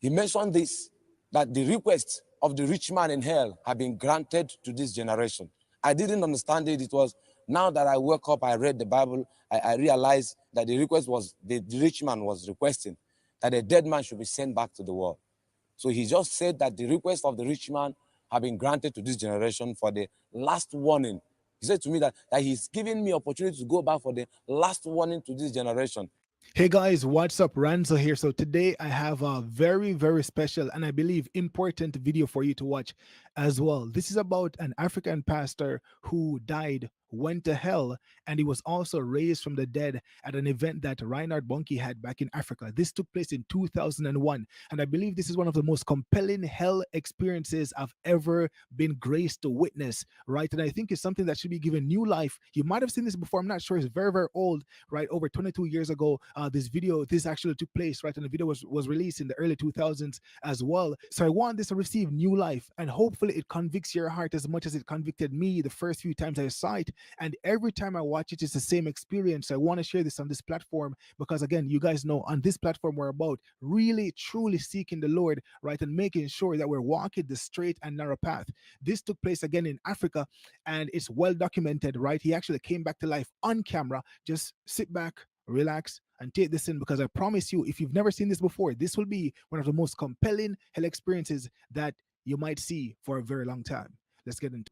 He mentioned this, that the request of the rich man in hell had been granted to this generation. I didn't understand it. It was now that I woke up, I read the Bible, I realized that the request was, the rich man was requesting that a dead man should be sent back to the world. So he just said that the request of the rich man have been granted to this generation for the last warning. He said to me that he's giving me opportunity to go back for the last warning to this generation. Hey guys, what's up? Ranzo here. So today I have a very, very special and I believe important video for you to watch as well. This is about an African pastor who died, went to hell, and he was also raised from the dead at an event that Reinhard Bonnke had back in Africa. This took place in 2001, and I believe this is one of the most compelling hell experiences I've ever been graced to witness, right? And I think it's something that should be given new life. You might have seen this before. I'm not sure. It's very, very old, right? Over 22 years ago, this actually took place, right? And the video was released in the early 2000s as well. So I want this to receive new life, and hopefully it convicts your heart as much as it convicted me the first few times I saw it. And every time I watch it, it's the same experience. So I want to share this on this platform because, again, you guys know on this platform, we're about really, truly seeking the Lord, right? And making sure that we're walking the straight and narrow path. This took place again in Africa, and it's well documented, right? He actually came back to life on camera. Just sit back, relax, and take this in, because I promise you, if you've never seen this before, this will be one of the most compelling hell experiences that you might see for a very long time. Let's get into it.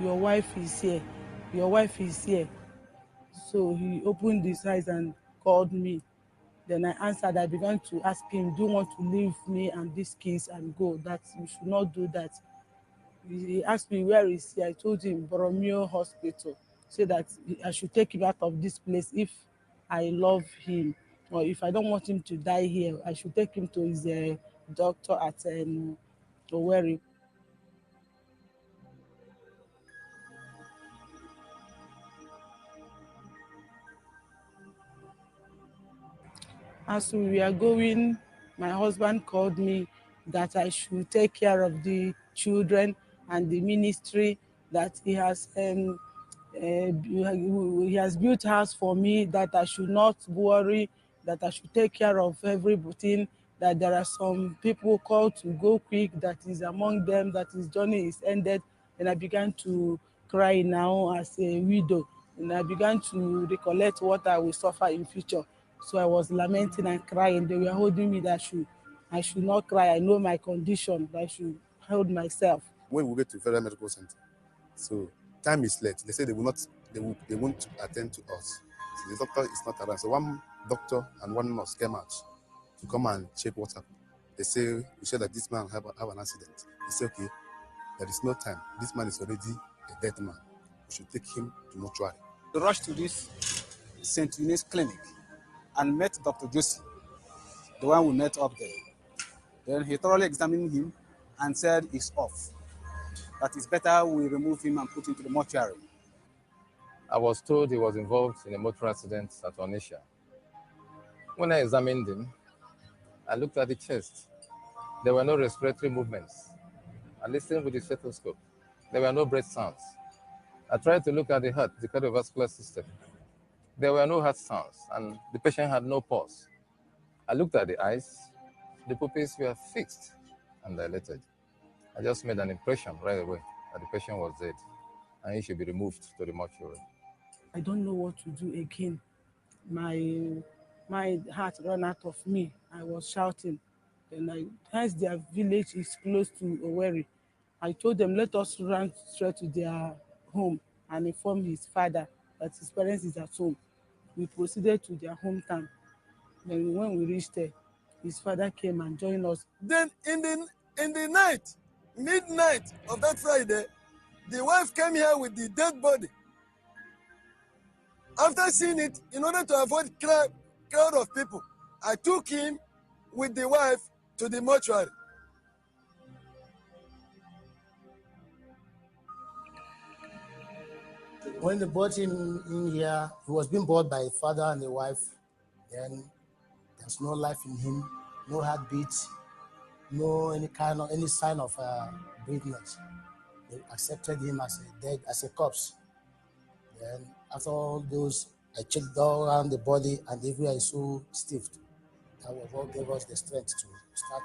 Your wife is here. Your wife is here. So he opened his eyes and called me. Then I answered. I began to ask him, do you want to leave me and these kids and go? That you should not do that. He asked me, where is he? I told him, Boromeo Hospital. Say that I should take him out of this place if I love him. Or if I don't want him to die here, I should take him to his doctor at Owerri. As we were going, my husband called me that I should take care of the children and the ministry, that he has built house for me, that I should not worry, that I should take care of everything, that there are some people called to go quick, that is among them, that his journey is ended. And I began to cry now as a widow, and I began to recollect what I will suffer in future. So I was lamenting and crying. They were holding me that I should not cry. I know my condition, that I should hold myself. When we get to Federal Medical Center, so time is late. They say they won't attend to us. So the doctor is not around. So one doctor and one nurse came out to come and check what happened. They say, we said that this man have an accident. He said, okay, there is no time. This man is already a dead man. We should take him to mortuary. We rushed to this St. Eunice clinic and met Dr. Josie, the one we met up there. Then he thoroughly examined him and said he's off. That it's better we remove him and put him to the mortuary. I was told he was involved in a motor accident at Onisha. When I examined him, I looked at the chest. There were no respiratory movements. I listened with the stethoscope. There were no breath sounds. I tried to look at the heart, the cardiovascular system. There were no heart sounds, and the patient had no pulse. I looked at the eyes. The pupils were fixed and dilated. I just made an impression right away that the patient was dead and he should be removed to the mortuary. I don't know what to do again. My my heart ran out of me. I was shouting. Then hence their village is close to Owerri. I told them, let us run straight to their home and inform his father that his parents is at home. We proceeded to their hometown. Then when we reached there, his father came and joined us. Then in the night, midnight of that Friday, the wife came here with the dead body. After seeing it, in order to avoid crowd of people, I took him with the wife to the mortuary. When they brought him in here, he was being brought by a father and a wife. Then there's no life in him, no heartbeat, no any sign of breathingness. They accepted him as a corpse. Then after all those, I checked all around the body and everywhere is so stiff. That was what gave us the strength to start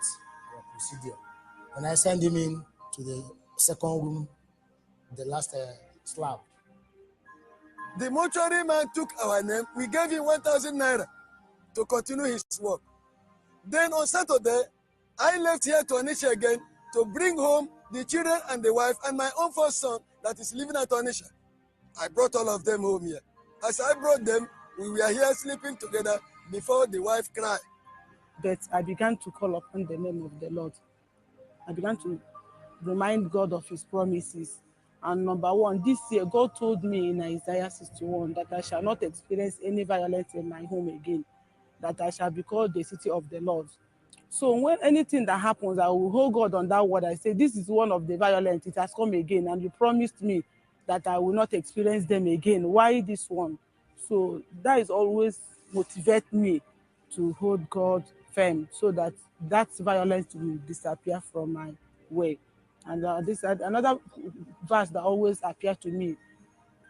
our procedure. When I sent him in to the second room, the last slab. The mortuary man took our name. We gave him 1,000 naira to continue his work. Then on Saturday, I left here to Onitsha again to bring home the children and the wife and my own first son that is living at Onitsha. I brought all of them home here. As I brought them, we were here sleeping together before the wife cried. But I began to call upon the name of the Lord. I began to remind God of his promises. And number one, this year, God told me in Isaiah 61 that I shall not experience any violence in my home again, that I shall be called the city of the Lord. So when anything that happens, I will hold God on that word. I say, this is one of the violence. It has come again. And you promised me that I will not experience them again. Why this one? So that is always motivate me to hold God firm so that that violence will disappear from my way. And another verse that always appears to me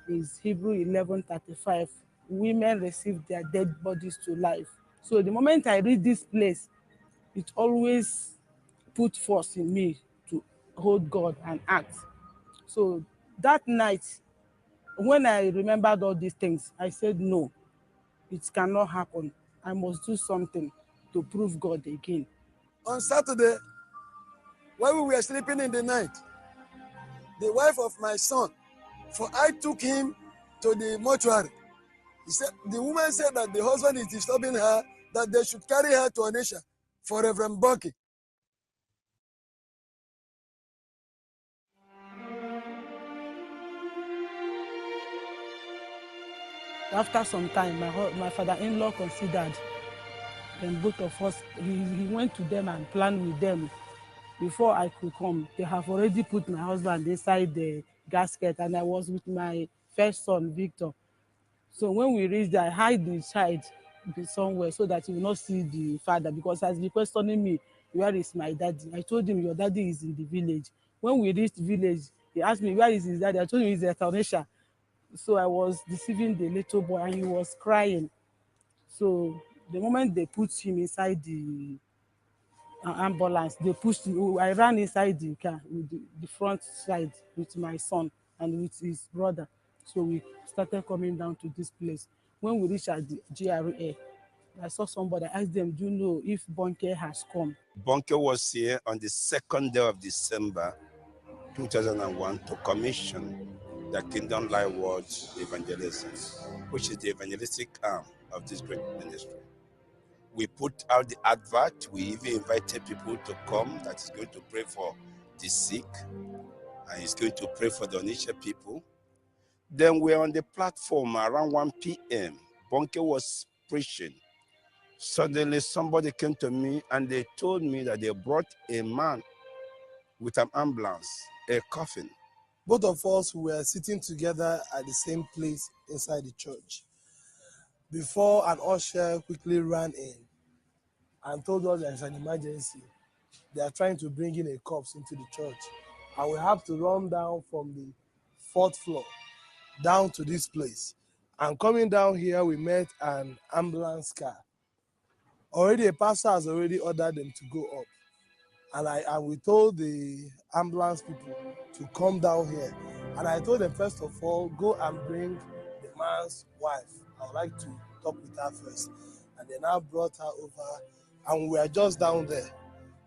is Hebrew 11:35. Women receive their dead bodies to life. So the moment I read this place, it always put force in me to hold God and act. So that night, when I remembered all these things, I said, no, it cannot happen. I must do something to prove God again. On Saturday, when we were sleeping in the night, the wife of my son, for I took him to the mortuary. The woman said that the husband is disturbing her, that they should carry her to Onitsha for Reverend Bucky. After some time, my father-in-law considered, then both of us, he went to them and planned with them. Before I could come, they have already put my husband inside the gasket, and I was with my first son, Victor. So when we reached there, I hide the child somewhere so that he will not see the father, because as he questioning me, where is my daddy? I told him, your daddy is in the village. When we reached the village, he asked me, where is his daddy? I told him he's at Onitsha. So I was deceiving the little boy and he was crying. So the moment they put him inside the ambulance, they pushed him. I ran inside the car with the front side with my son and with his brother. So we started coming down to this place. When we reached at the GRA, I saw somebody. I asked them, do you know if Bonke has come? Bonke was here on the 2nd day of December 2001 to commission the Kingdom Life World Evangelism, which is the evangelistic arm of this great ministry. We put out the advert. We even invited people to come that is going to pray for the sick and is going to pray for the Onitsha people. Then we're on the platform around 1 p.m. Bonke was preaching. Suddenly somebody came to me and they told me that they brought a man with an ambulance, a coffin. Both of us were sitting together at the same place inside the church. Before an usher quickly ran in and told us there's an emergency. They are trying to bring in a corpse into the church. And we have to run down from the 4th floor. down to this place. And coming down here, we met an ambulance car. Already a pastor has already ordered them to go up. And we told the ambulance people to come down here. And I told them, first of all, go and bring the man's wife. I would like to talk with her first. And they now brought her over, and we were just down there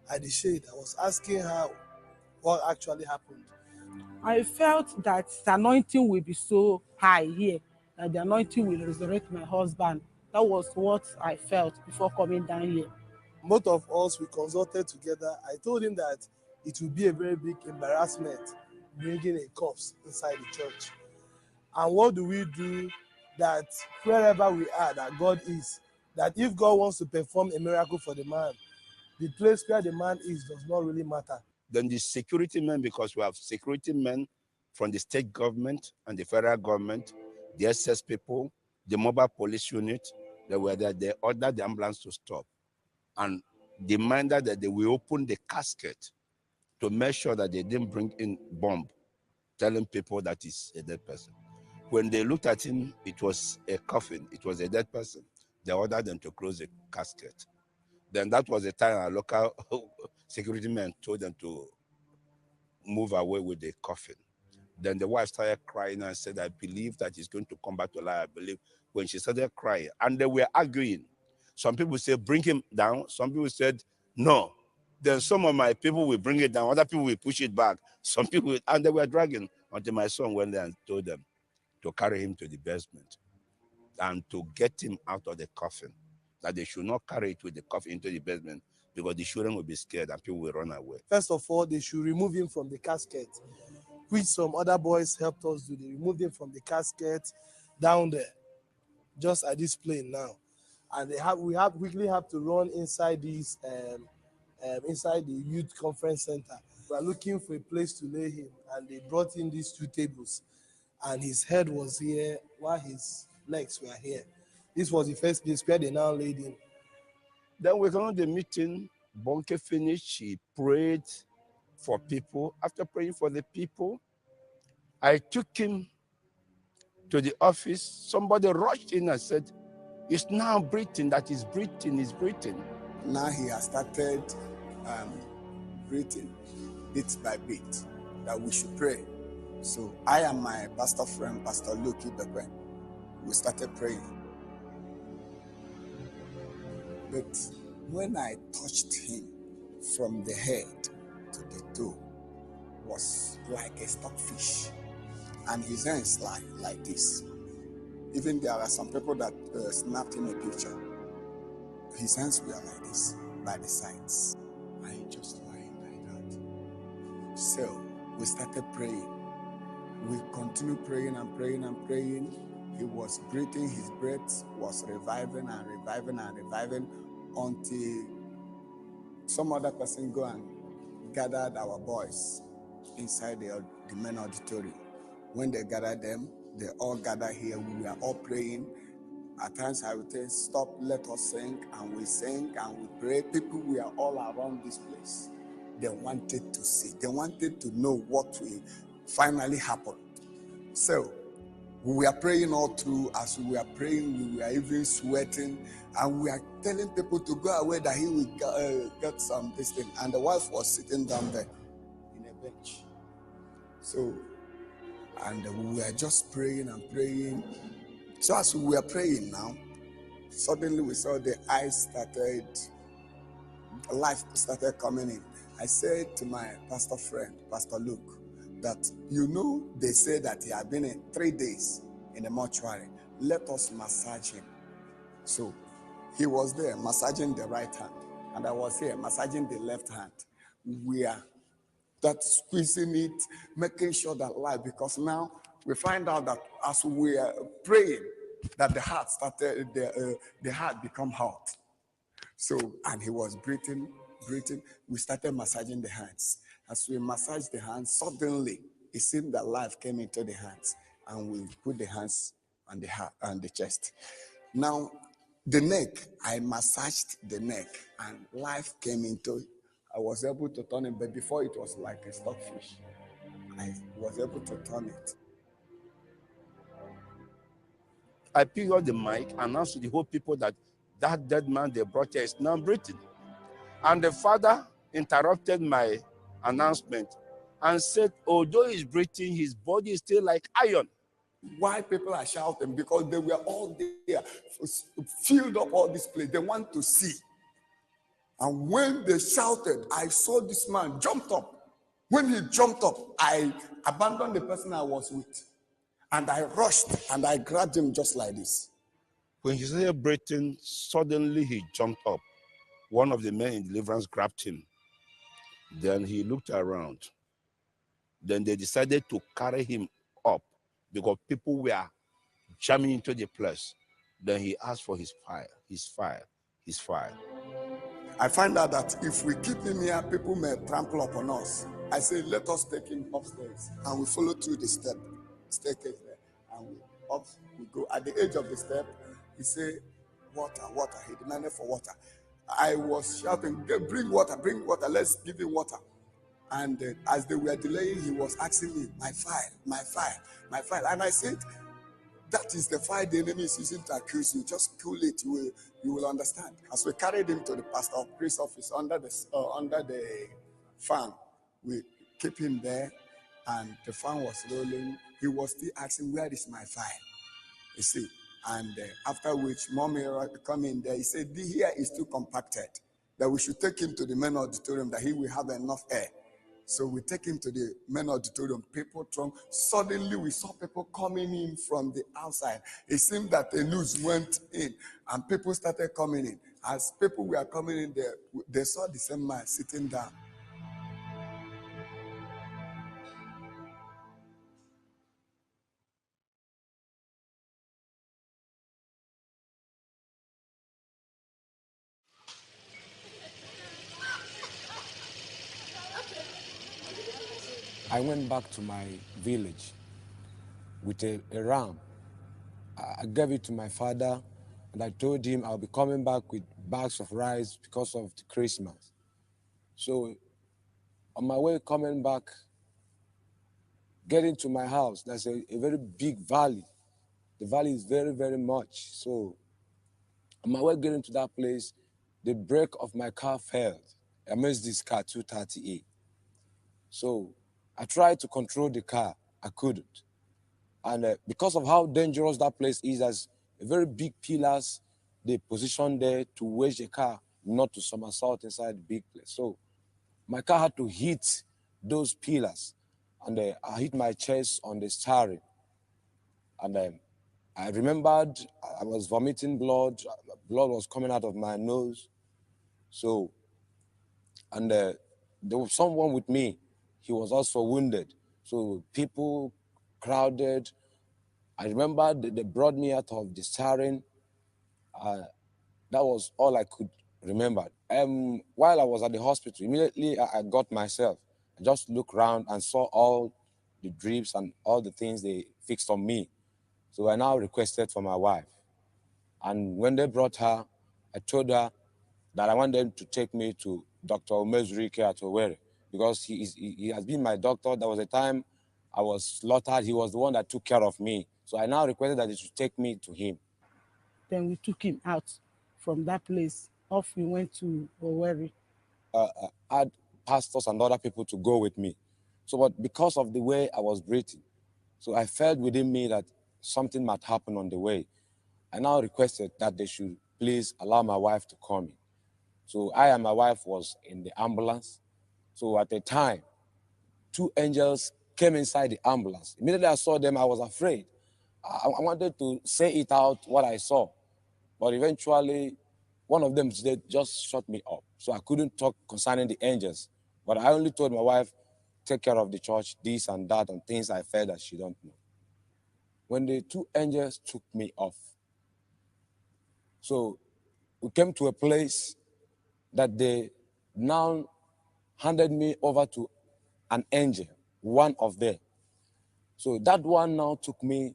at the shade. I was asking her what actually happened. I felt that the anointing will be so high here, that the anointing will resurrect my husband. That was what I felt before coming down here. Both of us, we consulted together. I told him that it would be a very big embarrassment bringing a corpse inside the church. And what do we do that wherever we are, that God is, that if God wants to perform a miracle for the man, the place where the man is does not really matter. Then the security men, because we have security men from the state government and the federal government, the SS people, the mobile police unit, they were there. They ordered the ambulance to stop and demanded that they will open the casket to make sure that they didn't bring in bomb, telling people that it's a dead person. When they looked at him, it was a coffin. It was a dead person. They ordered them to close the casket. Then that was the time our local security men told them to move away with the coffin. Then the wife started crying and said, I believe that he's going to come back to life. I believe. When she started crying, and they were arguing. Some people said, bring him down. Some people said, no. Then some of my people will bring it down. Other people will push it back. Some people, and they were dragging until my son went there and told them to carry him to the basement and to get him out of the coffin, that they should not carry it with the coffin into the basement because the children will be scared and people will run away. First of all, they should remove him from the casket, which some other boys helped us do. They removed him from the casket down there, just at this plane now. And we quickly have to run inside this inside the youth conference center. We are looking for a place to lay him, and they brought in these two tables, and his head was here while his legs were here. This was the first place where they now laid him. Then we got on the meeting. Bonke finished. He prayed for people. After praying for the people, I took him to the office. Somebody rushed in and said, it's now breathing, that is breathing, is breathing. Now he has started breathing bit by bit, that we should pray. So I and my pastor friend, Pastor Luke Ibekwe, we started praying. But when I touched him from the head to the toe, was like a stockfish, and his hands like this. Even there are some people that snapped him a picture. His hands were like this, by the sides. And he just lying like that. So we started praying. We continued praying and praying and praying. He was breathing, his breath was reviving and reviving and reviving until some other person go and gathered our boys inside the main auditorium. When they gathered them, they all gathered here. We were all praying. At times I would say, stop, let us sing, and we sing and we pray. People were all around this place. They wanted to see. They wanted to know what will finally happen. So we were praying all through. As we were praying, we were even sweating, and we are telling people to go away, that he will get some this thing. And the wife was sitting down there in a bench. So, and we were just praying and praying. So as we were praying now, suddenly we saw the eyes started, life started coming in. I said to my pastor friend, Pastor Luke, that they say that he had been in 3 days in the mortuary. Let us massage him. So he was there massaging the right hand, and I was here massaging the left hand. We are squeezing it, making sure that life, because now we find out that as we are praying, that the heart started, the heart become hot. So, and he was breathing. We started massaging the hands. As we massaged the hands, suddenly it seemed that life came into the hands, and we put the hands on the heart and the chest. Now, the neck, I massaged the neck, and life came into it. I was able to turn it, but before it was like a stockfish. I was able to turn it. I picked up the mic and announced to the whole people that that dead man they brought here is now breathing. And the father interrupted my announcement and said, although he's breathing, his body is still like iron. Why people are shouting? Because they were all there, filled up all this place. They want to see. And when they shouted, I saw this man jumped up. When he jumped up, I abandoned the person I was with. And I rushed and I grabbed him just like this. When he started breathing, suddenly he jumped up. One of the men in deliverance grabbed him. Then he looked around. Then they decided to carry him up because people were jamming into the place. Then he asked for his file, his file, his file. I find out that if we keep him here, people may trample upon us. I say, let us take him upstairs. And we follow through the staircase there. And we go. At the edge of the step, he said, water, water. He demanded for water. I was shouting, bring water, let's give him water. And as they were delaying, he was asking me, my file, my file, my file. And I said, that is the file the enemy is using to accuse you. Just cool it, you will understand. As we carried him to the pastor of priest office under the fan, we keep him there, and the fan was rolling. He was still asking, where is my file? You see, and after which mommy come in there, he said, here is too compacted, that we should take him to the main auditorium, that he will have enough air. So we take him to the main auditorium, people throng. Suddenly we saw people coming in from the outside. It seemed that the news went in and people started coming in. As people were coming in there, they saw the same man sitting down. I went back to my village with a ram. I gave it to my father, and I told him I'll be coming back with bags of rice because of the Christmas. So on my way coming back, getting to my house, there's a very big valley. The valley is very, very much. So on my way getting to that place, the brake of my car failed. I missed this car 230A. So I tried to control the car. I couldn't. And because of how dangerous that place is, there's a very big pillars they positioned there to wedge the car not to somersault inside the big place. So my car had to hit those pillars, and I hit my chest on the steering. And I remembered I was vomiting blood. Blood was coming out of my nose. So, and there was someone with me. He was also wounded. So people crowded. I remember they brought me out of the steering. That was all I could remember. While I was at the hospital, immediately I got myself. I just looked around and saw all the drips and all the things they fixed on me. So I now requested for my wife. And when they brought her, I told her that I want them to take me to Dr. Omezurike at Owerri, because he has been my doctor. There was a time I was slaughtered. He was the one that took care of me. So I now requested that they should take me to him. Then we took him out from that place. Off we went to Owerri. Had pastors and other people to go with me. So, but because of the way I was breathing, so I felt within me that something might happen on the way. I now requested that they should please allow my wife to come in. So I and my wife was in the ambulance. So at the time, two angels came inside the ambulance. Immediately I saw them, I was afraid. I wanted to say it out what I saw, but eventually one of them just shut me up. So I couldn't talk concerning the angels. But I only told my wife, take care of the church, this and that, and things I felt that she don't know. When the two angels took me off, so we came to a place that they now handed me over to an angel, one of them. So that one now took me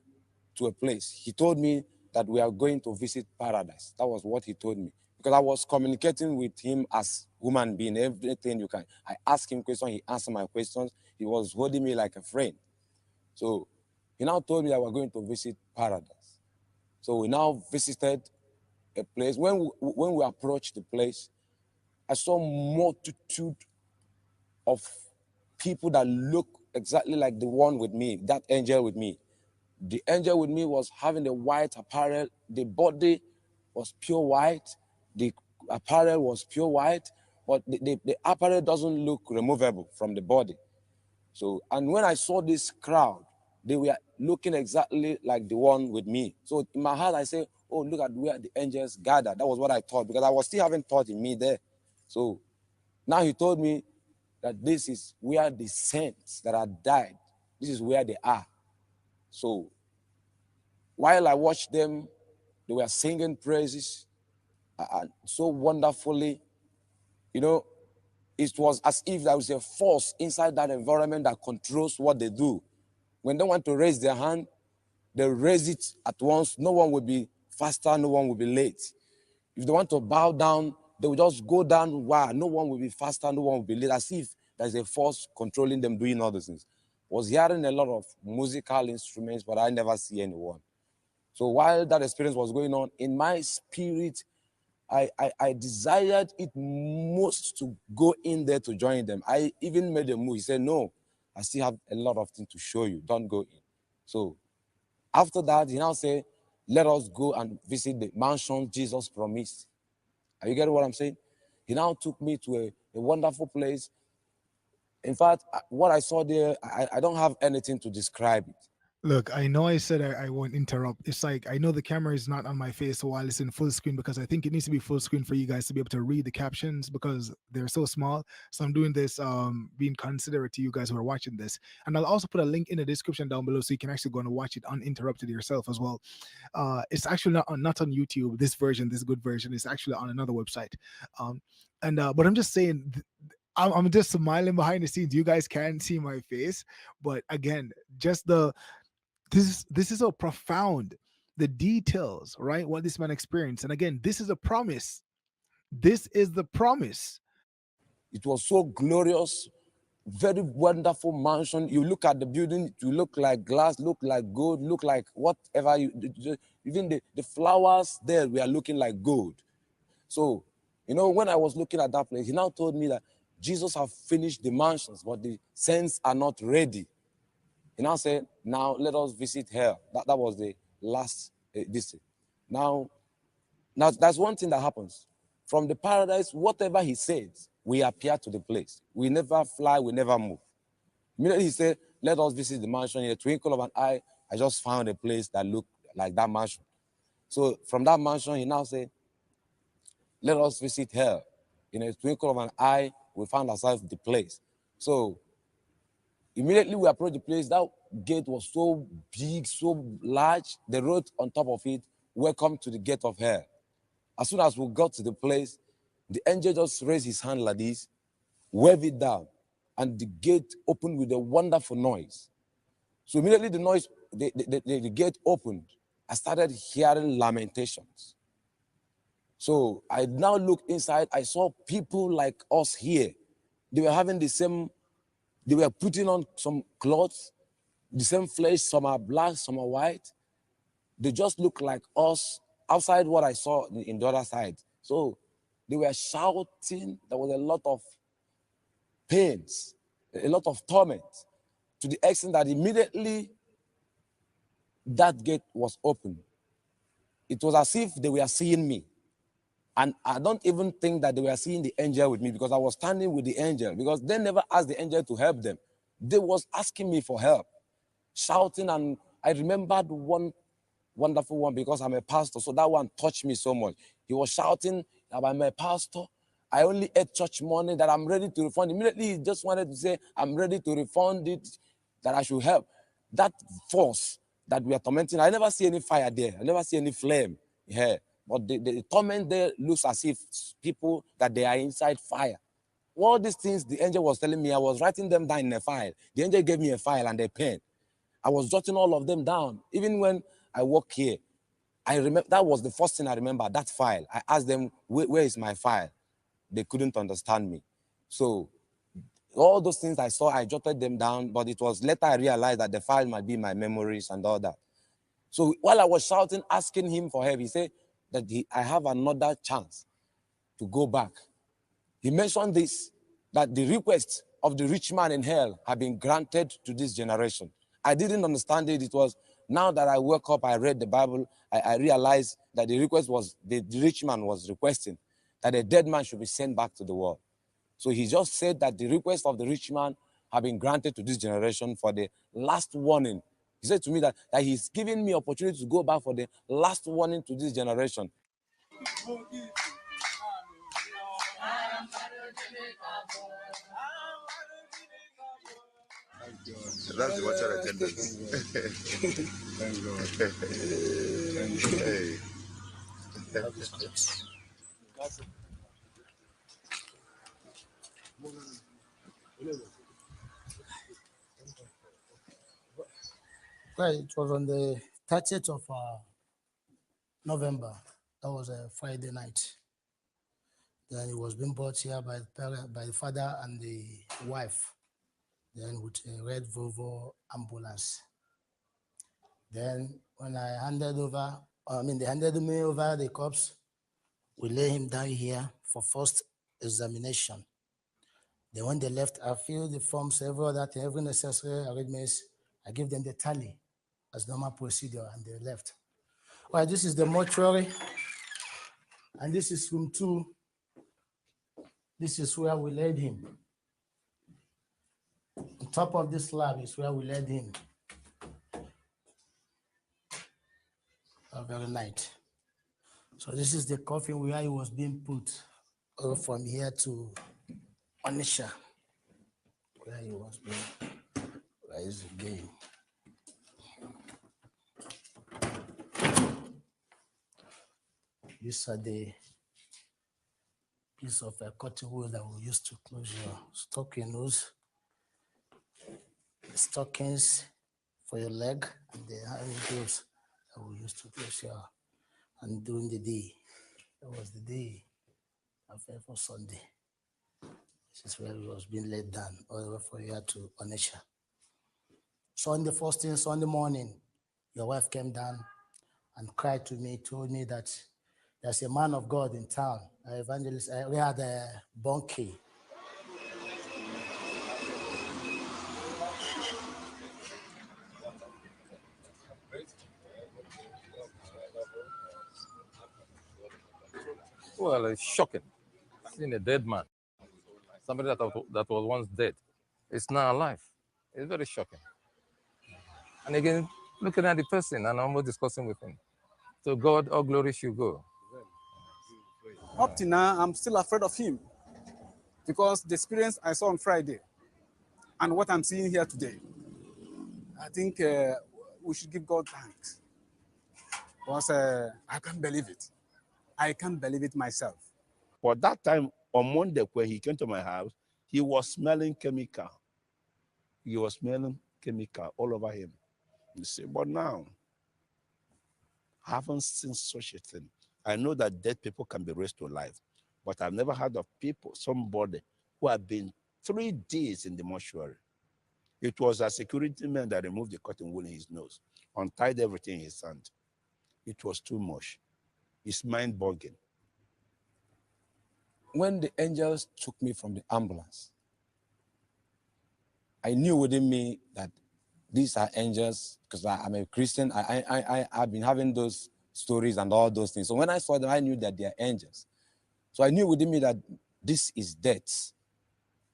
to a place. He told me that we are going to visit paradise. That was what he told me. Because I was communicating with him as human being, everything you can. I asked him questions, he answered my questions. He was holding me like a friend. So he now told me that we're going to visit paradise. So we now visited a place. When we approached the place, I saw multitude of people that look exactly like the one with me, that angel with me. The angel with me was having the white apparel. The body was pure white. The apparel was pure white, but the apparel doesn't look removable from the body. So, and when I saw this crowd, they were looking exactly like the one with me. So in my heart, I say, oh, look at where the angels gathered. That was what I thought, because I was still having thought in me there. So now he told me that this is where the saints that had died, this is where they are. So while I watched them, they were singing praises so wonderfully. You know, it was as if there was a force inside that environment that controls what they do. When they want to raise their hand, they raise it at once. No one will be faster, no one will be late. If they want to bow down, they will just go down. Wow, no one will be faster, no one will be late, as if there's a force controlling them doing all those things. I was hearing a lot of musical instruments, but I never see anyone. So while that experience was going on, in my spirit, I desired it most to go in there to join them. I even made a move. He said, no, I still have a lot of things to show you. Don't go in. So after that, he now said, let us go and visit the mansion Jesus promised. Are you getting what I'm saying? He now took me to a wonderful place. In fact, what I saw there, I don't have anything to describe it. Look, I know I said I won't interrupt. It's like I know the camera is not on my face while it's in full screen, because I think it needs to be full screen for you guys to be able to read the captions because they're so small. So I'm doing this being considerate to you guys who are watching this. And I'll also put a link in the description down below so you can actually go and watch it uninterrupted yourself as well. It's actually not on YouTube. This version, this good version, is actually on another website. But I'm just saying, I'm just smiling behind the scenes. You guys can't see my face, but again, just this is so profound. The details, right? What this man experienced, and again, this is a promise. This is the promise. It was so glorious, very wonderful mansion. You look at the building, you look like glass, look like gold, look like whatever. Even the flowers there were looking like gold. So, when I was looking at that place, he now told me that Jesus have finished the mansions, but the saints are not ready. He now said, now let us visit hell. That was the last visit. Now, that's one thing that happens. From the paradise, whatever he says, we appear to the place. We never fly, we never move. Immediately he said, let us visit the mansion. In a twinkle of an eye, I just found a place that looked like that mansion. So from that mansion, he now said, let us visit hell. In a twinkle of an eye, we found ourselves the place. So immediately we approached the place. That gate was so big, so large. They wrote on top of it, welcome to the gate of hell. As soon as we got to the place, the angel just raised his hand like this, waved it down, and the gate opened with a wonderful noise. So immediately the noise, the gate opened. I started hearing lamentations. So I now looked inside. I saw people like us here. They were having they were putting on some clothes, the same flesh. Some are black, some are white. They just look like us outside what I saw in the other side. So they were shouting. There was a lot of pains, a lot of torment, to the extent that immediately that gate was open. It was as if they were seeing me. And I don't even think that they were seeing the angel with me, because I was standing with the angel, because they never asked the angel to help them. They was asking me for help, shouting. And I remembered one wonderful one, because I'm a pastor. So that one touched me so much. He was shouting that I'm a pastor. I only ate church money, that I'm ready to refund. Immediately, he just wanted to say, I'm ready to refund it, that I should help. That force that we are tormenting, I never see any fire there. I never see any flame here. But the torment there looks as if people that they are inside fire. All these things the angel was telling me, I was writing them down in a file. The angel gave me a file and a pen. I was jotting all of them down. Even when I walk here, I remember that was the first thing I remember, that file. I asked them, where is my file? They couldn't understand me. So all those things I saw, I jotted them down, but it was later I realized that the file might be my memories and all that. So while I was shouting, asking him for help, he said that I have another chance to go back. He mentioned this, that the request of the rich man in hell had been granted to this generation. I didn't understand it. It was now that I woke up, I read the Bible, I realized that the request was, the rich man was requesting that a dead man should be sent back to the world. So he just said that the request of the rich man have been granted to this generation for the last warning. He said to me that he's giving me opportunity to go back for the last warning to this generation. That's the watcher attendance. Thank God. Hey. Well, it was on the 30th of November. That was a Friday night. Then he was being brought here by the father and the wife. Then with a red Volvo ambulance. Then when they handed me over the corpse, we lay him down here for first examination. Then when they left, I filled the forms, every necessary arrangements. I gave them the tally as normal procedure, and they left. Well, this is the mortuary, and this is room 2. This is where we laid him. On top of this slab is where we laid him. Very night. So this is the coffin where he was being put from here to Onisha, where he was being raised again. These are the piece of a cotton wool that we use to close your stocking nose, the stockings for your leg, and the hand gloves that we use to close your. And during the day, that was the day of every Sunday. This is where he was being laid down, all the way from here to Onisha. Sunday, first thing Sunday morning, your wife came down and cried to me, told me that there's a man of God in town, an evangelist. We had a bunkie. Well, it's shocking. Seeing a dead man, somebody that was once dead, is now alive. It's very shocking. And again, looking at the person and almost discussing with him. So God, all glory should go. Up to now, I'm still afraid of him because the experience I saw on Friday and what I'm seeing here today, I think we should give God thanks. Because I can't believe it. I can't believe it myself. For that time, on Monday, when he came to my house, he was smelling chemical. He was smelling chemical all over him. You see, but now, I haven't seen such a thing. I know that dead people can be raised to life, but I've never heard of somebody who had been 3 days in the mortuary. It was a security man that removed the cotton wool in his nose, untied everything in his hand. It was too much. It's mind-boggling. When the angels took me from the ambulance, I knew within me that these are angels, because I'm a Christian. I've been having those stories and all those things. So when I saw them, I knew that they are angels. So I knew within me that this is death.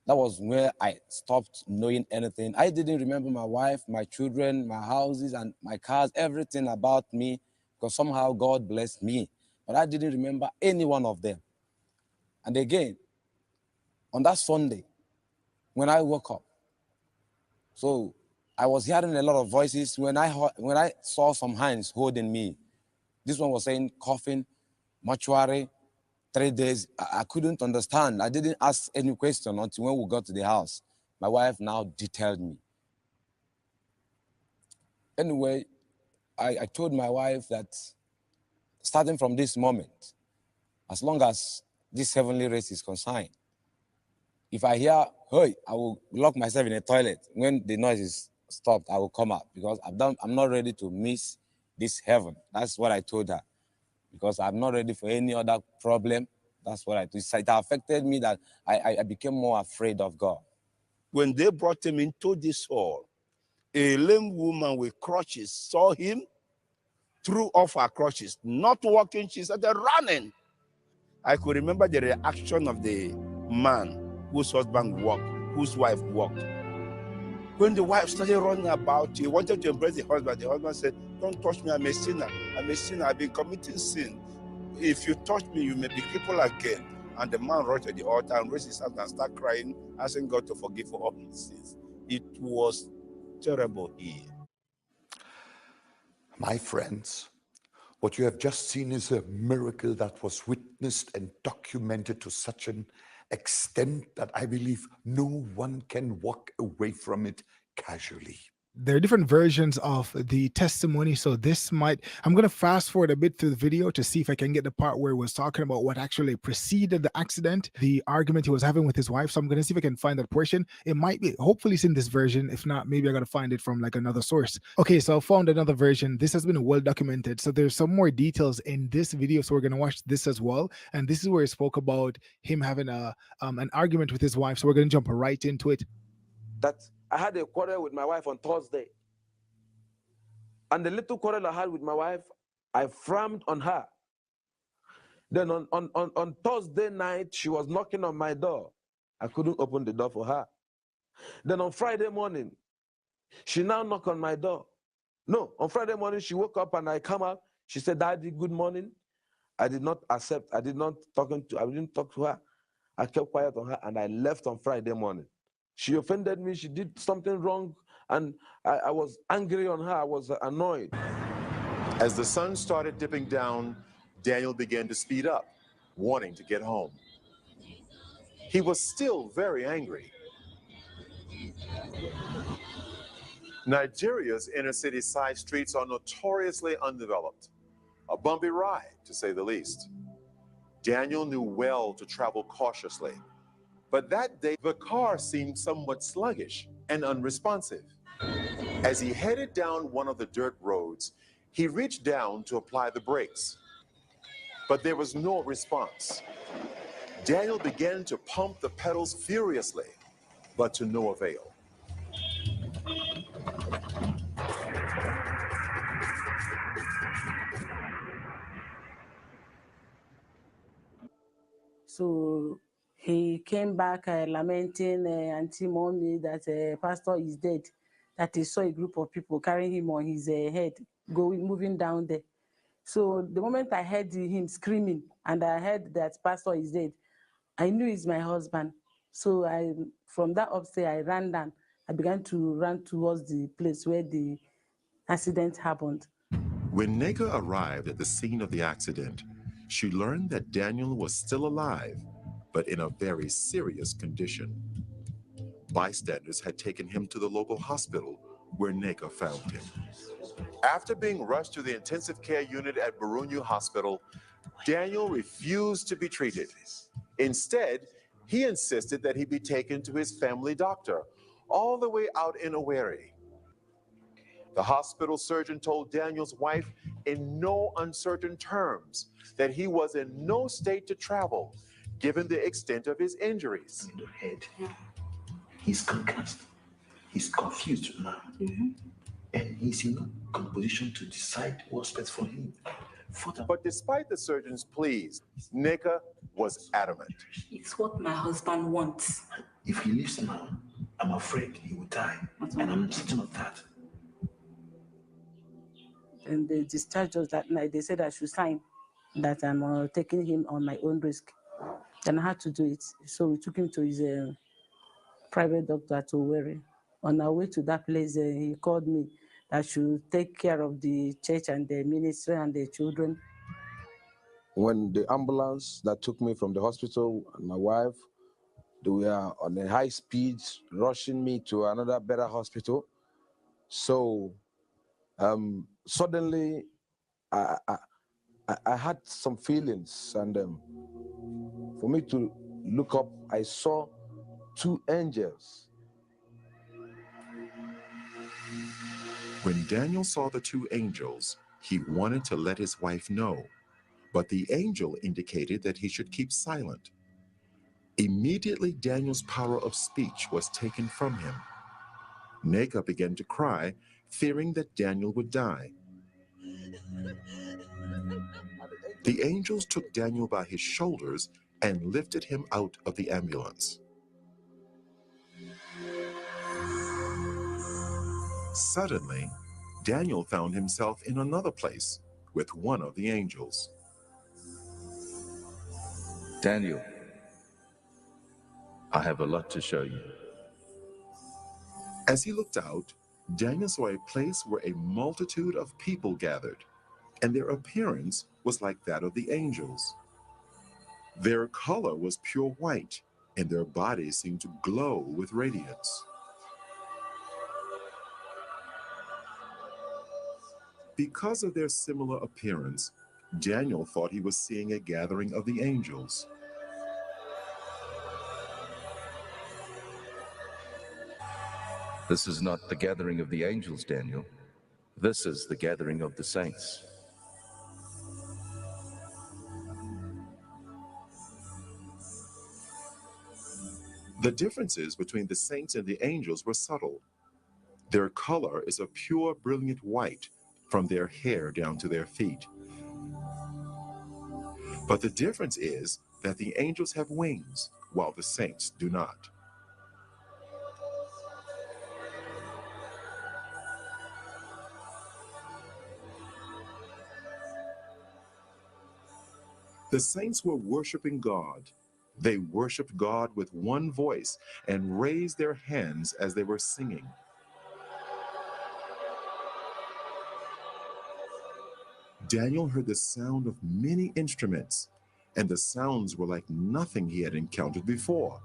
That was where I stopped knowing anything. I didn't remember my wife, my children, my houses, and my cars, everything about me, because somehow God blessed me. But I didn't remember any one of them. And again, on that Sunday, when I woke up, so I was hearing a lot of voices. When I saw some hands holding me, this one was saying coffin, mortuary, 3 days. I couldn't understand. I didn't ask any question until when we got to the house. My wife now detailed me. Anyway, I told my wife that starting from this moment, as long as this heavenly race is concerned, if I hear, hey, I will lock myself in a toilet. When the noise is stopped, I will come out because I'm not ready to miss this heaven. That's what I told her, because I'm not ready for any other problem. That's what I told her. It affected me that I became more afraid of God. When they brought him into this hall, a lame woman with crutches saw him, threw off her crutches, not walking, she started running. I could remember the reaction of the man whose husband walked, whose wife walked. When the wife started running about, he wanted to embrace the husband said, "Don't touch me, I'm a sinner. I'm a sinner, I've been committing sin. If you touch me, you may be crippled again." And the man rushed to the altar and raised his hands and started crying, asking God to forgive for all his sins. It was terrible here. My friends, what you have just seen is a miracle that was witnessed and documented to such an extent that I believe no one can walk away from it casually. There are different versions of the testimony. So I'm going to fast forward a bit through the video to see if I can get the part where it was talking about what actually preceded the accident, the argument he was having with his wife. So I'm going to see if I can find that portion. It might be, hopefully it's in this version. If not, maybe I got to find it from like another source. Okay, so I found another version. This has been well documented. So there's some more details in this video. So we're going to watch this as well. And this is where he spoke about him having an argument with his wife. So we're going to jump right into it. That I had a quarrel with my wife on Thursday. And the little quarrel I had with my wife, I frowned on her. Then on Thursday night, she was knocking on my door. I couldn't open the door for her. Then on Friday morning, she now knocked on my door. No, on Friday morning, she woke up and I come out. She said, "Daddy, good morning." I did not accept. I didn't talk to her. I kept quiet on her and I left on Friday morning. She offended me. She did something wrong. And I was angry on her. I was annoyed. As the sun started dipping down, Daniel began to speed up, wanting to get home. He was still very angry. Nigeria's inner city side streets are notoriously undeveloped, a bumpy ride, to say the least. Daniel knew well to travel cautiously, but that day the car seemed somewhat sluggish and unresponsive. As he headed down one of the dirt roads, he reached down to apply the brakes, but there was no response. Daniel began to pump the pedals furiously, but to no avail. So he came back lamenting Auntie Mommy that pastor is dead, that he saw a group of people carrying him on his head, moving down there. So the moment I heard him screaming and I heard that pastor is dead, I knew it's my husband. So from that upstairs, I ran down. I began to run towards the place where the accident happened. When Nega arrived at the scene of the accident, she learned that Daniel was still alive, but in a very serious condition. Bystanders had taken him to the local hospital, where Nega found him. After being rushed to the intensive care unit at Burunyu Hospital, Daniel refused to be treated. Instead, he insisted that he be taken to his family doctor, all the way out in Owerri. The hospital surgeon told Daniel's wife in no uncertain terms that he was in no state to travel, given the extent of his injuries. In the head. He's concussed. He's confused now. And he's in no good position to decide what's best for him. But despite the surgeon's pleas, Nega was adamant. It's what my husband wants. If he lives now, I'm afraid he will die. And I'm certain of that. And they discharged us that night. They said I should sign that I'm taking him on my own risk. And I had to do it. So we took him to his private doctor to Owerri. On our way to that place, he called me that I should take care of the church and the ministry and the children. When the ambulance that took me from the hospital and my wife, they were on a high speed rushing me to another better hospital. So suddenly I had some feelings, and for me to look up, I saw two angels. When Daniel saw the two angels, He wanted to let his wife know, but the angel indicated that he should keep silent. Immediately, Daniel's power of speech was taken from him. Neka began to cry, fearing that Daniel would die. The angels took Daniel by his shoulders and lifted him out of the ambulance. Suddenly, Daniel found himself in another place with one of the angels. Daniel, I have a lot to show you. As he looked out, Daniel saw a place where a multitude of people gathered, and their appearance was like that of the angels. Their color was pure white, and their bodies seemed to glow with radiance. Because of their similar appearance, Daniel thought he was seeing a gathering of the angels. This is not the gathering of the angels, Daniel. This is the gathering of the saints. The differences between the saints and the angels were subtle. Their color is a pure, brilliant white from their hair down to their feet. But the difference is that the angels have wings, while the saints do not. The saints were worshiping God. They worshiped God with one voice and raised their hands as they were singing. Daniel heard the sound of many instruments, and the sounds were like nothing he had encountered before.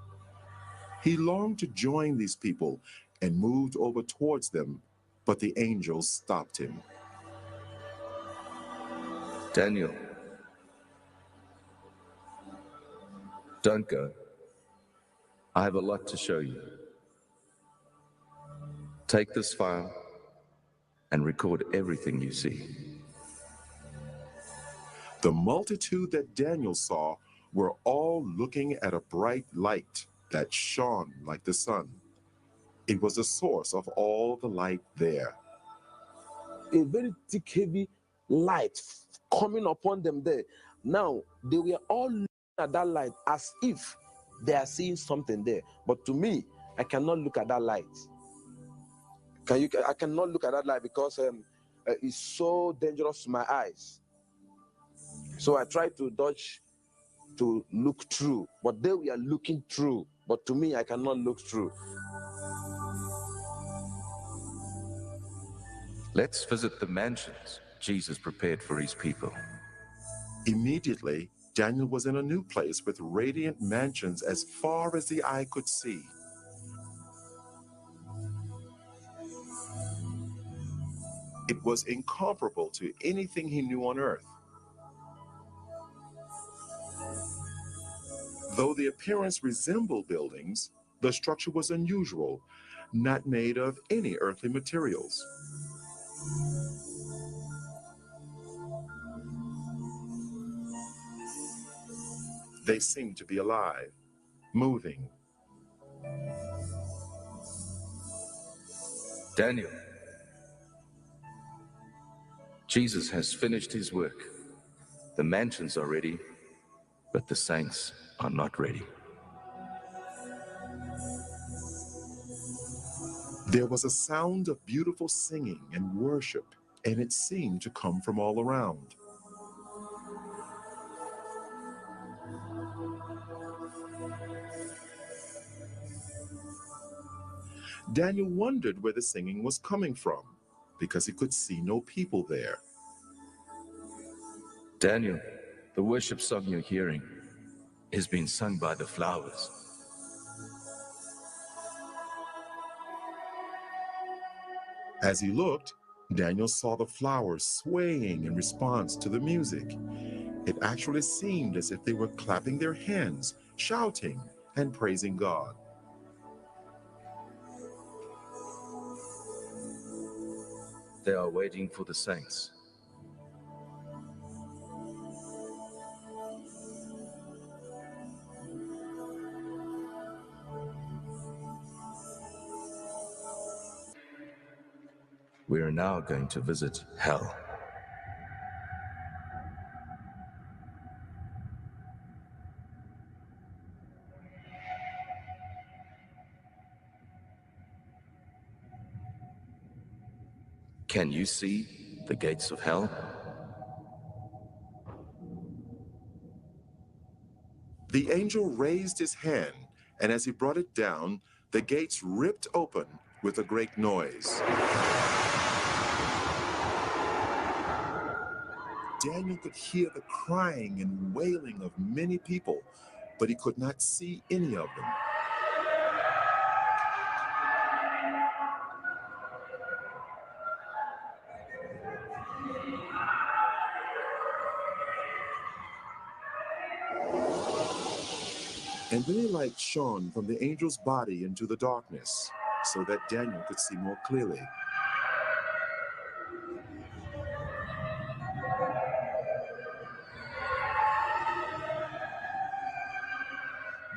He longed to join these people and moved over towards them, but the angels stopped him. Daniel, don't go. I have a lot to show you. Take this file and record everything you see. The multitude that Daniel saw were all looking at a bright light that shone like the sun. It was the source of all the light there. A very thick, heavy light coming upon them there. Now, they were all looking at that light as if they are seeing something there. But to me, I cannot look at that light. I cannot look at that light because it's so dangerous to my eyes. So I try to dodge to look through, but they were looking through. But to me, I cannot look through. Let's visit the mansions Jesus prepared for his people. Immediately, Daniel was in a new place with radiant mansions as far as the eye could see. It was incomparable to anything he knew on earth. Though the appearance resembled buildings, the structure was unusual, not made of any earthly materials. They seemed to be alive, moving. Daniel, Jesus has finished his work. The mansions are ready, but the saints are not ready. There was a sound of beautiful singing and worship, and it seemed to come from all around. Daniel wondered where the singing was coming from, because he could see no people there. Daniel, the worship song you're hearing is being sung by the flowers. As he looked, Daniel saw the flowers swaying in response to the music. It actually seemed as if they were clapping their hands, shouting, and praising God. They are waiting for the saints. We are now going to visit hell. Can you see the gates of hell? The angel raised his hand, and as he brought it down, the gates ripped open with a great noise. Daniel could hear the crying and wailing of many people, but he could not see any of them. And then a light shone from the angel's body into the darkness, so that Daniel could see more clearly.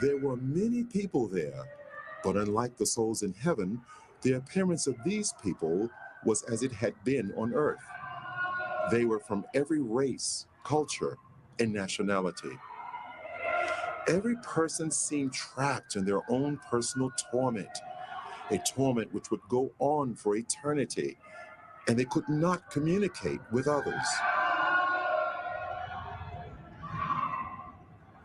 There were many people there, but unlike the souls in heaven, the appearance of these people was as it had been on earth. They were from every race, culture, and nationality. Every person seemed trapped in their own personal torment, a torment which would go on for eternity, and they could not communicate with others.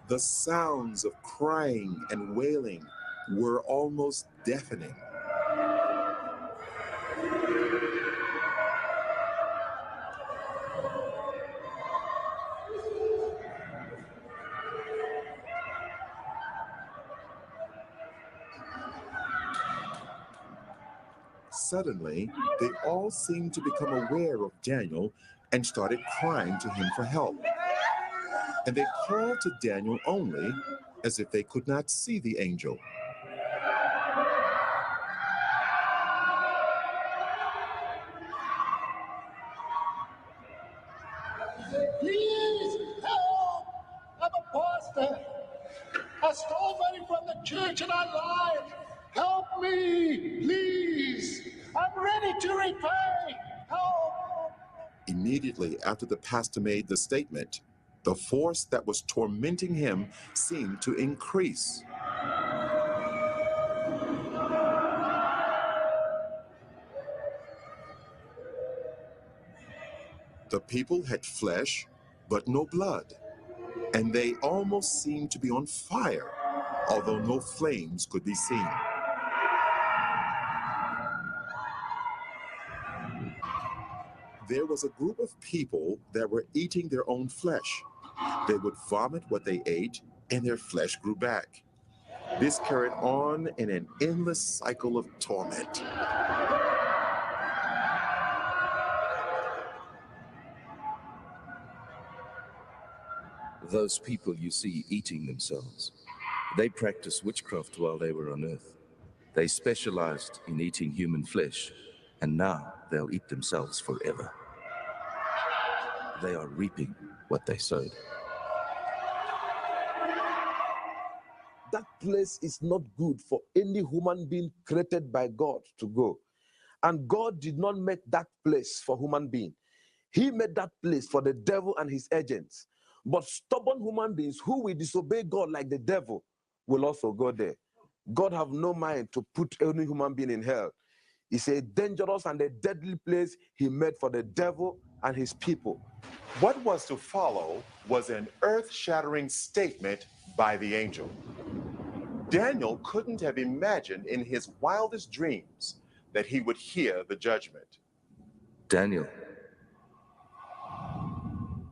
The sounds of crying and wailing were almost deafening. Suddenly, they all seemed to become aware of Daniel and started crying to him for help. And they called to Daniel only as if they could not see the angel. Please help! I'm a pastor. I stole money from the church and I lied. Help me, please. I'm ready to repay. Help! Immediately after the pastor made the statement, the force that was tormenting him seemed to increase. The people had flesh, but no blood, and they almost seemed to be on fire, although no flames could be seen. There was a group of people that were eating their own flesh. They would vomit what they ate, and their flesh grew back. This carried on in an endless cycle of torment. Those people you see eating themselves, they practiced witchcraft while they were on earth. They specialized in eating human flesh, and now they'll eat themselves forever. They are reaping what they sowed. That place is not good for any human being created by God to go. And God did not make that place for human being. He made that place for the devil and his agents. But stubborn human beings who will disobey God like the devil will also go there. God have no mind to put any human being in hell. It's a dangerous and a deadly place he made for the devil and his people. What was to follow was an earth-shattering statement by the angel. Daniel couldn't have imagined in his wildest dreams that he would hear the judgment. Daniel,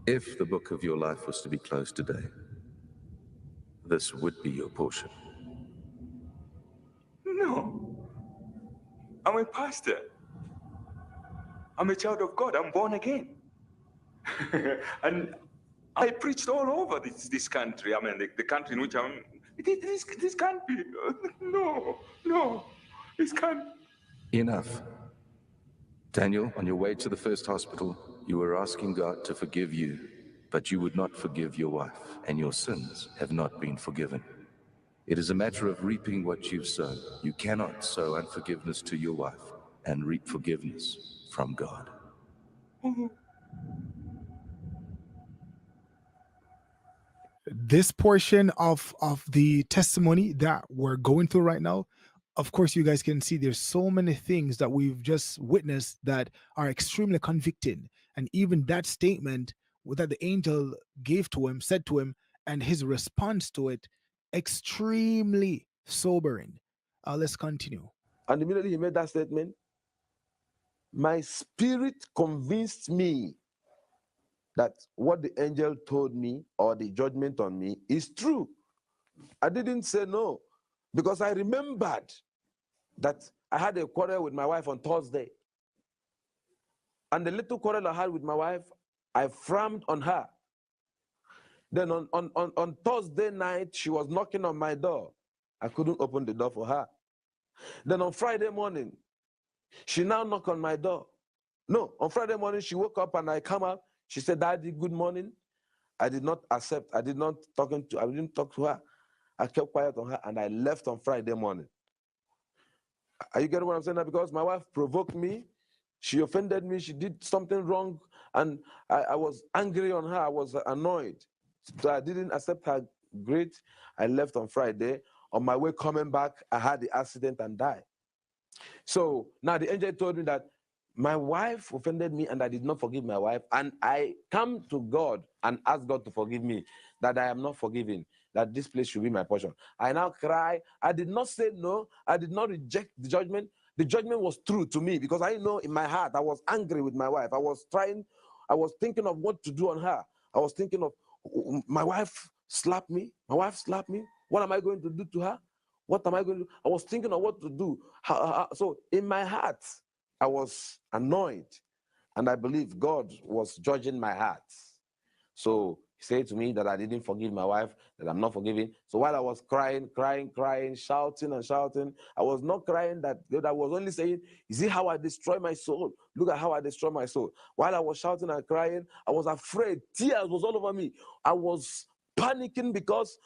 if the book of your life was to be closed today, this would be your portion. No. I'm a pastor. I'm a child of God. I'm born again. And I preached all over this country. I mean, the country in which I'm... This can't be. No. This can't... Enough. Daniel, on your way to the first hospital, you were asking God to forgive you, but you would not forgive your wife, and your sins have not been forgiven. It is a matter of reaping what you've sown. You cannot sow unforgiveness to your wife and reap forgiveness from God. This portion of the testimony that we're going through right now, of course, you guys can see there's so many things that we've just witnessed that are extremely convicting. And even that statement that the angel gave to him, said to him, and his response to it, extremely sobering. Let's continue. And immediately he made that statement. My spirit convinced me that what the angel told me or the judgment on me is true. I didn't say no because I remembered that I had a quarrel with my wife on Thursday. And the little quarrel I had with my wife, I frowned on her. Then on Thursday night, she was knocking on my door. I couldn't open the door for her. Then on Friday morning, she now knocked on my door. No, on Friday morning, she woke up and I come out. She said, Daddy, good morning. I did not accept. I didn't talk to her. I kept quiet on her and I left on Friday morning. Are you getting what I'm saying now? Because my wife provoked me. She offended me. She did something wrong. And I was angry on her. I was annoyed. So I didn't accept her great. I left on Friday. On my way coming back, I had the accident and died. So now the angel told me that my wife offended me and I did not forgive my wife. And I come to God and ask God to forgive me, that I am not forgiven, that this place should be my portion. I now cry. I did not say no. I did not reject the judgment. The judgment was true to me because I know in my heart I was angry with my wife. I was thinking of what to do on her. I was thinking of, my wife slapped me. My wife slapped me. What am I going to do to her? What am I going to do? I was thinking of what to do. So in my heart, I was annoyed. And I believe God was judging my heart. So he said to me that I didn't forgive my wife, that I'm not forgiving. So while I was crying, shouting and shouting, I was not crying that I was only saying, you see how I destroy my soul? Look at how I destroy my soul. While I was shouting and crying, I was afraid. Tears was all over me. I was panicking because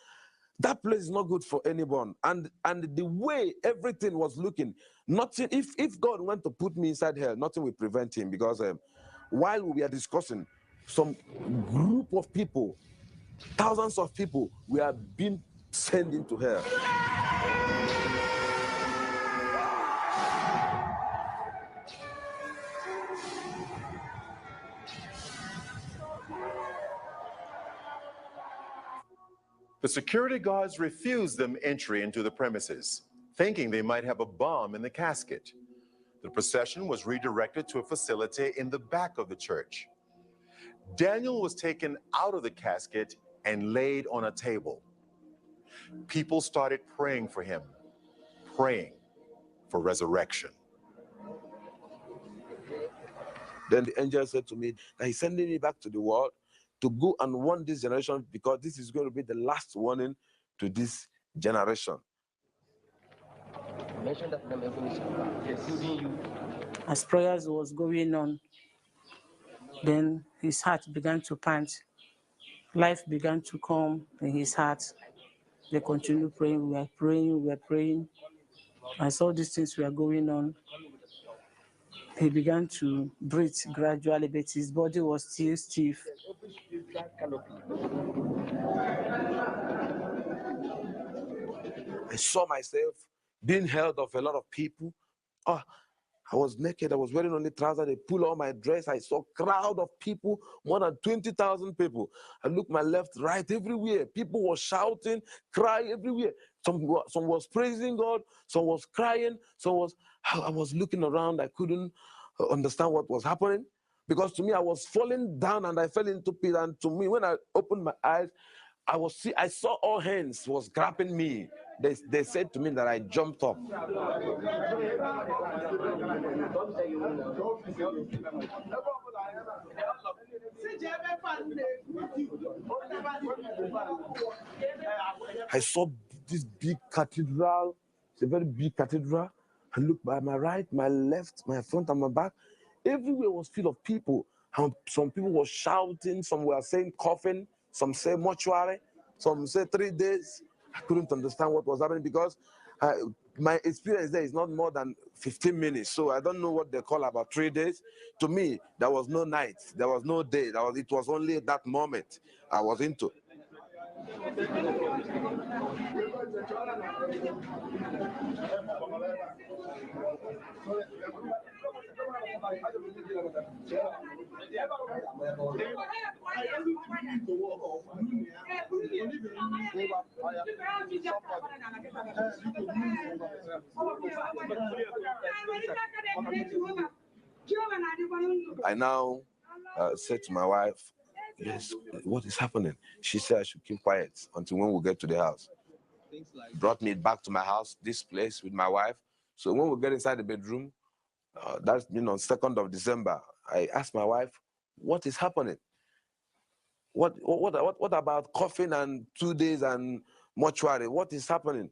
that place is not good for anyone. And the way everything was looking, nothing, if God went to put me inside hell, nothing will prevent him because while we are discussing, some group of people, thousands of people, we are being sent into hell. The security guards refused them entry into the premises, thinking they might have a bomb in the casket. The procession was redirected to a facility in the back of the church. Daniel was taken out of the casket and laid on a table. People started praying for him, praying for resurrection. Then the angel said to me that he's sending me back to the world to go and warn this generation because this is going to be the last warning to this generation. As prayers was going on, then his heart began to pant. Life began to come in his heart. They continued praying. We were praying. I saw these things were going on. He began to breathe gradually, but his body was still stiff. I saw myself being held of a lot of people. Oh, I was naked. I was wearing only trousers. They pulled on my dress. I saw a crowd of people, more than 20,000 people. I looked my left, right, everywhere. People were shouting, crying everywhere. Some was praising God. Some was crying. I was looking around. I couldn't understand what was happening. Because to me, I was falling down and I fell into pit. And to me, when I opened my eyes, I saw all hands was grabbing me. They said to me that I jumped up. I saw this big cathedral. It's a very big cathedral. I looked by my right, my left, my front, and my back. Everywhere was full of people. And some people were shouting. Some were saying coffin. Some say mortuary. Some say 3 days. I couldn't understand what was happening because my experience there is not more than 15 minutes. So I don't know what they call about 3 days. To me, there was no night, there was no day. It was only that moment I was into. I now said to my wife, yes, what is happening? She said I should keep quiet until when we get to the house. Brought me back to my house, this place with my wife. So when we get inside the bedroom, that's been on 2nd of December, I asked my wife, what is happening? What about coughing and 2 days and mortuary? What is happening?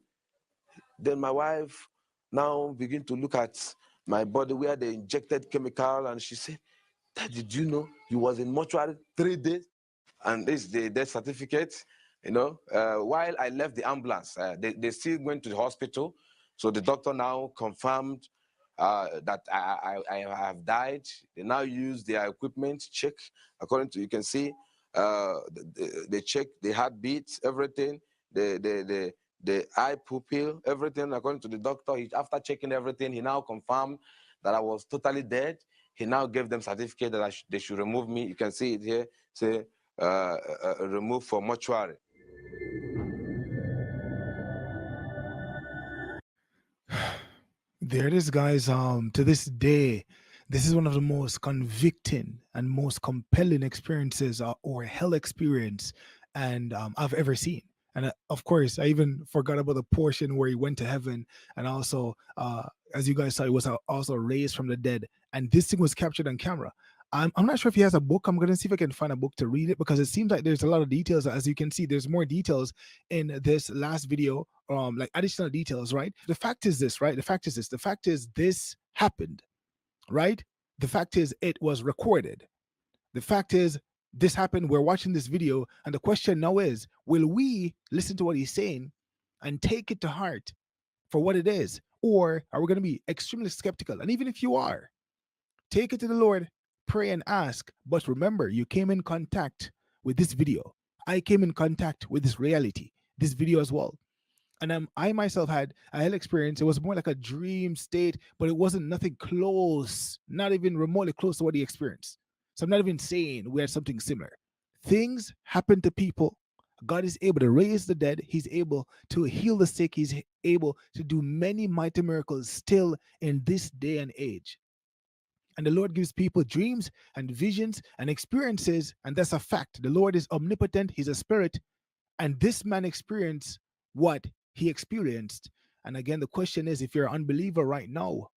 Then my wife now begin to look at my body where they injected chemical, and she said, Dad, did you know you was in mortuary 3 days? And this is the death certificate. While I left the ambulance, they still went to the hospital. So the doctor now confirmed that I have died. They now use their equipment, check, according to, you can see, they check the heartbeat, everything, the eye pupil, everything, according to the doctor. After checking everything, he now confirmed that I was totally dead. He now gave them certificate that they should remove me. You can see it here, say, removed for mortuary. There it is, guys. To this day, this is one of the most convicting and most compelling experiences or hell experience and I've ever seen. And of course, I even forgot about the portion where he went to heaven, and also, as you guys saw, he was also raised from the dead. And this thing was captured on camera. I'm not sure if he has a book. I'm going to see if I can find a book to read it, because it seems like there's a lot of details. As you can see, there's more details in this last video, like additional details, right? The fact is this, right? The fact is this happened, right? The fact is it was recorded. The fact is this happened. We're watching this video. And the question now is, will we listen to what he's saying and take it to heart for what it is? Or are we going to be extremely skeptical? And even if you are, take it to the Lord, pray and ask. But remember, you came in contact with this video. I came in contact with this reality, this video as well. And I myself had a hell experience. It was more like a dream state, but it wasn't nothing close, not even remotely close to what he experienced. So I'm not even saying we had something similar. Things happen to people. God is able to raise the dead. He's able to heal the sick. He's able to do many mighty miracles still in this day and age. And the Lord gives people dreams and visions and experiences, and that's a fact. The Lord is omnipotent. He's a spirit. And this man experienced what he experienced. And again, the question is, if you're an unbeliever right now,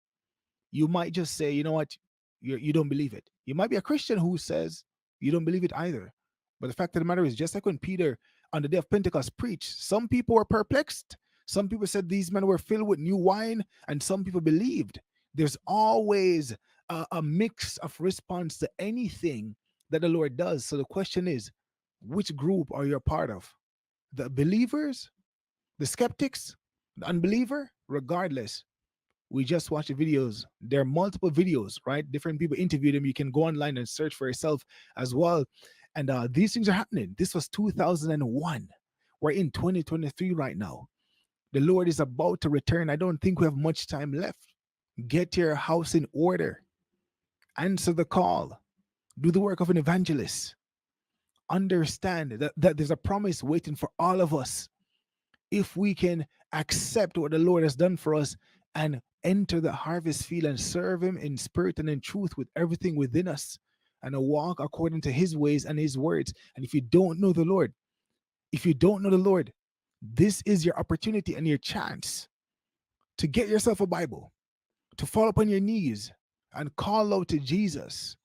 you might just say, you know what, you don't believe it. You might be a Christian who says you don't believe it either. But the fact of the matter is, just like when Peter on the day of Pentecost preached, some people were perplexed. Some people said these men were filled with new wine, and some people believed. There's always a mix of response to anything that the Lord does. So the question is, which group are you a part of? The believers, the skeptics, the unbeliever? Regardless, we just watch the videos. There are multiple videos, right? Different people interview them. You can go online and search for yourself as well. And these things are happening. This was 2001. We're in 2023 right now. The Lord is about to return. I don't think we have much time left. Get your house in order. Answer the call. Do the work of an evangelist. Understand that there's a promise waiting for all of us if we can accept what the Lord has done for us and enter the harvest field and serve him in spirit and in truth with everything within us, and walk according to his ways and his words. And if you don't know the Lord, this is your opportunity and your chance to get yourself a Bible, to fall upon your knees and call out to Jesus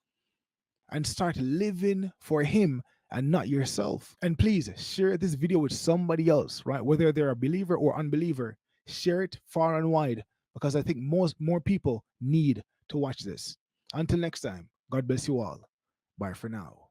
and start living for him and not yourself. And please share this video with somebody else, right? Whether they're a believer or unbeliever, share it far and wide, because I think more people need to watch this. Until next time, God bless you all. Bye for now.